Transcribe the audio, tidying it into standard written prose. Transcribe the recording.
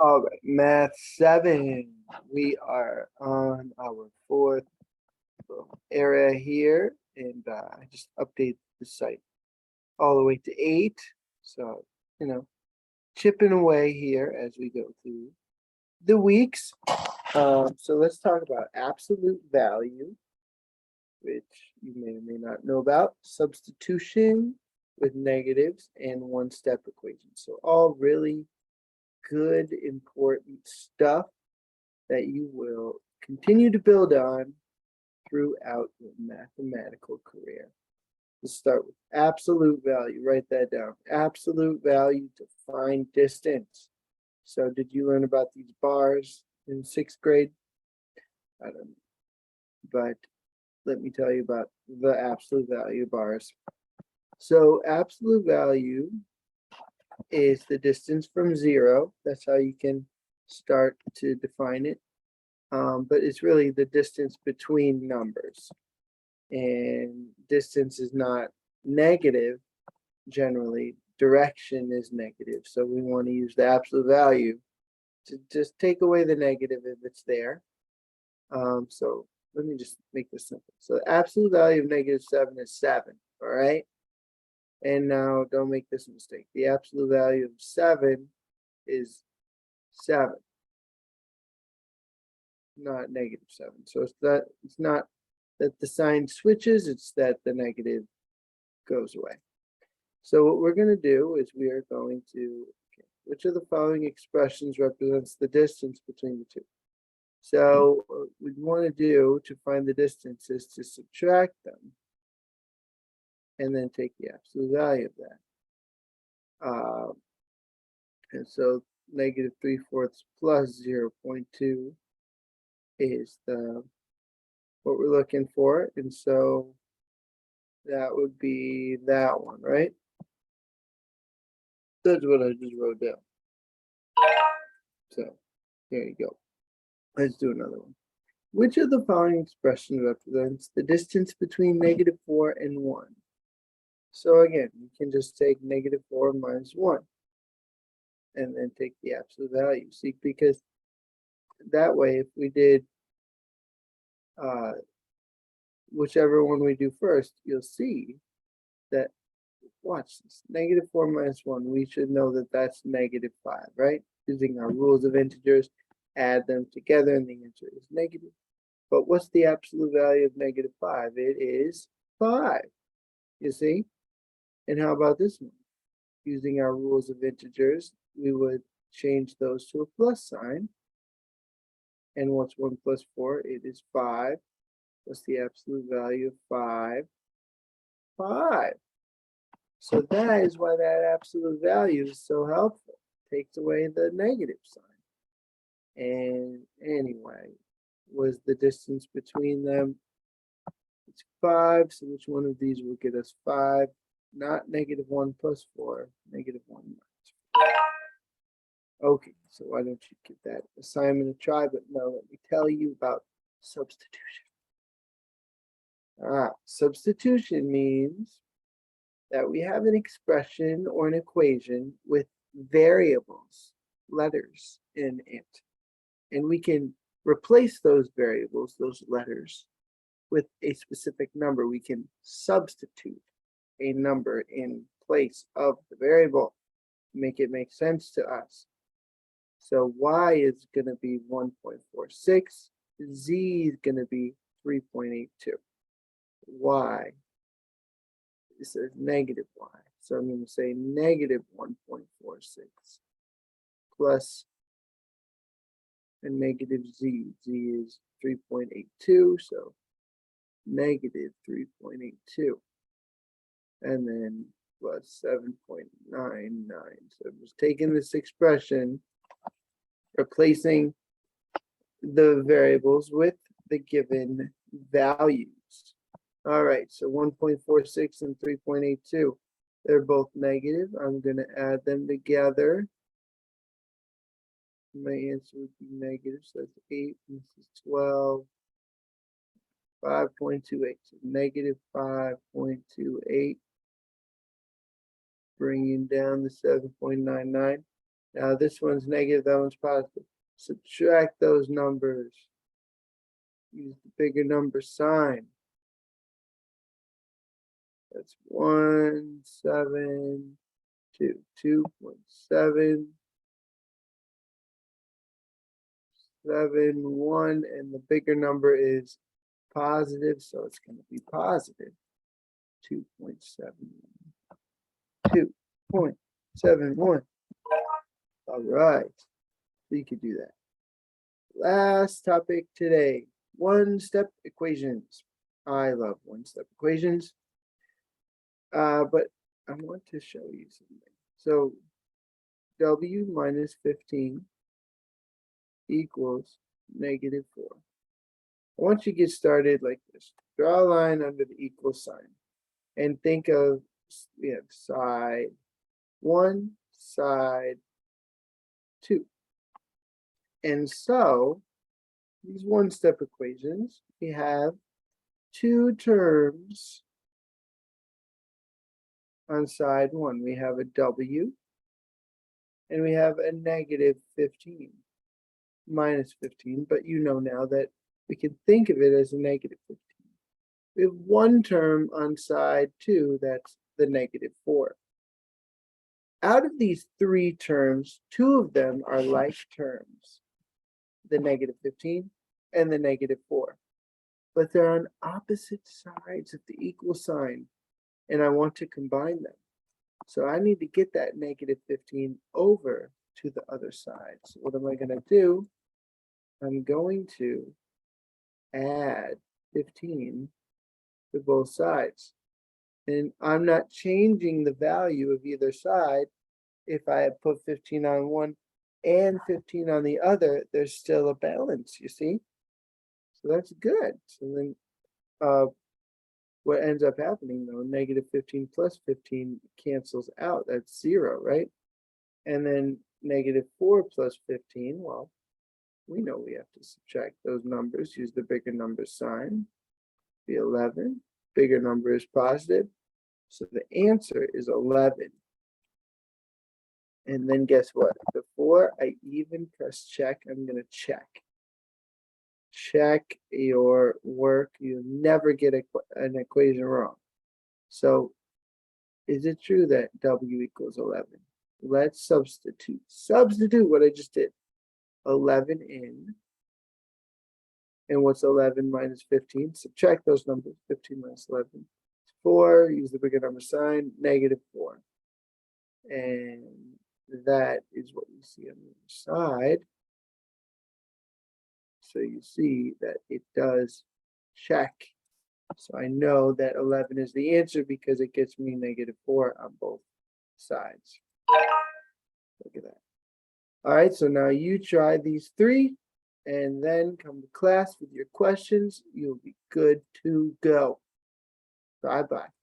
All right, Math 7. We are on our fourth area here, and I just update the site all the way to 8. So, chipping away here as we go through the weeks. So let's talk about absolute value, which you may or may not know about, substitution with negatives, and one-step equations. So all really good, important stuff that you will continue to build on throughout your mathematical career. Let's start with absolute value. Write that down. Absolute value to find distance. So did you learn about these bars in 6th grade? I don't know. But let me tell you about the absolute value bars. So absolute value is the distance from 0. That's how you can start to define it. But it's really the distance between numbers. And distance is not negative generally. Direction is negative. So we want to use the absolute value to just take away the negative if it's there. So let me just make this simple. So the absolute value of -7 is 7, all right? And now don't make this mistake. The absolute value of 7 is 7, not -7. So it's not that the sign switches, it's that the negative goes away. So what we're going to do is we are going to, which of the following expressions represents the distance between the two? So what we want to do to find the distance is to subtract them and then take the absolute value of that. And so -3/4 plus 0.2 is what we're looking for. And so that would be that one, right? That's what I just wrote down. So there you go. Let's do another one. Which of the following expressions represents the distance between -4 and 1? So again, you can just take -4 minus 1 and then take the absolute value. See, because that way, if we did whichever one we do first, you'll see that, watch this, -4 minus 1, we should know that that's -5, right? Using our rules of integers, add them together, and the answer is negative. But what's the absolute value of -5? It is 5, you see? And how about this one? Using our rules of integers, we would change those to a plus sign. And what's 1 plus 4? It is 5. What's the absolute value of 5? 5. So that is why that absolute value is so helpful. It takes away the negative sign. And anyway, was the distance between them? It's 5. So which one of these will get us 5? Not -1 plus 4, -1 minus 4. Okay, so why don't you give that assignment a try? But now let me tell you about substitution. Substitution means that we have an expression or an equation with variables, letters in it. And we can replace those variables, those letters, with a specific number. We can substitute a number in place of the variable to make it make sense to us. So y is going to be 1.46, z is going to be 3.82. Y, this is negative y. So I'm going to say negative 1.46 plus a negative z. Z is 3.82, so negative 3.82. And then plus 7.99. So I'm just taking this expression, replacing the variables with the given values. All right, so 1.46 and 3.82, they're both negative. I'm going to add them together. My answer would be negative, so that's 8, and this is 12, 5.28, so negative 5.28, bringing down the 7.99. Now this one's negative, that one's positive. Subtract those numbers. Use the bigger number sign. That's 1, 7, 2, 2.7, 7, 1, and the bigger number is positive, so it's going to be positive 2.71. 2.71. All right, so you could do that. Last topic today, one-step equations. I love one-step equations, but I want to show you something. So W minus 15 equals negative 4. I want you to get started like this. Draw a line under the equal sign and think of, we have side 1, side 2. And so these one-step equations, we have two terms on side 1. We have a W and we have a negative 15, minus 15, but you know now that we can think of it as a negative 15. We have one term on side 2, that's the negative 4. Out of these three terms, two of them are like terms, the negative 15 and the negative 4. But they're on opposite sides of the equal sign, and I want to combine them. So I need to get that negative 15 over to the other side. So what am I going to do? I'm going to add 15 to both sides. And I'm not changing the value of either side. If I had put 15 on one and 15 on the other, there's still a balance, you see? So that's good. So then what ends up happening though, negative 15 plus 15 cancels out. That's 0, right? And then negative 4 plus 15, well, we know we have to subtract those numbers, use the bigger number sign, be 11. Bigger number is positive. So the answer is 11. And then guess what? Before I even press check, I'm going to check. Check your work. You never get an equation wrong. So is it true that W equals 11? Let's substitute. Substitute what I just did. 11 in. And what's 11 minus 15? Subtract those numbers. 15 minus 11. 4. Use the bigger number sign. Negative 4. And that is what you see on the other side. So you see that it does check. So I know that 11 is the answer because it gets me negative 4 on both sides. Look at that. All right, so now you try these three and then come to class with your questions. You'll be good to go. Bye-bye.